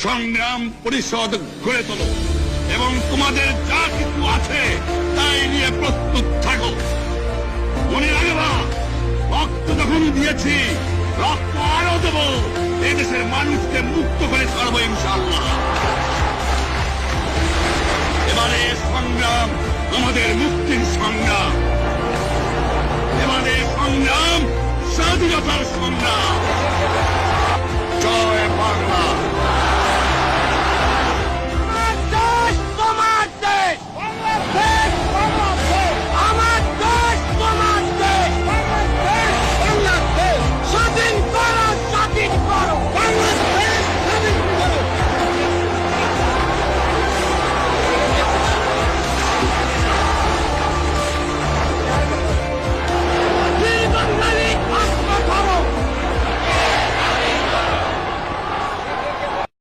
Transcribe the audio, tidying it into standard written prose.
সংগ্রাম পরিষদ গড়ে তোলো এবং তোমাদের যা কিছু আছে তাই নিয়ে প্রস্তুত থাকো। মনে রাখবা, রক্ত যখন দিয়েছি, রক্ত আরো দেব। এদেশের মানুষকে মুক্ত করে ছাড়বো ইনশাআল্লাহ। এবারে সংগ্রাম আমাদের মুক্তির সংগ্রাম, এবারে সংগ্রাম স্বাধীনতার সংগ্রাম। জয় বাংলা।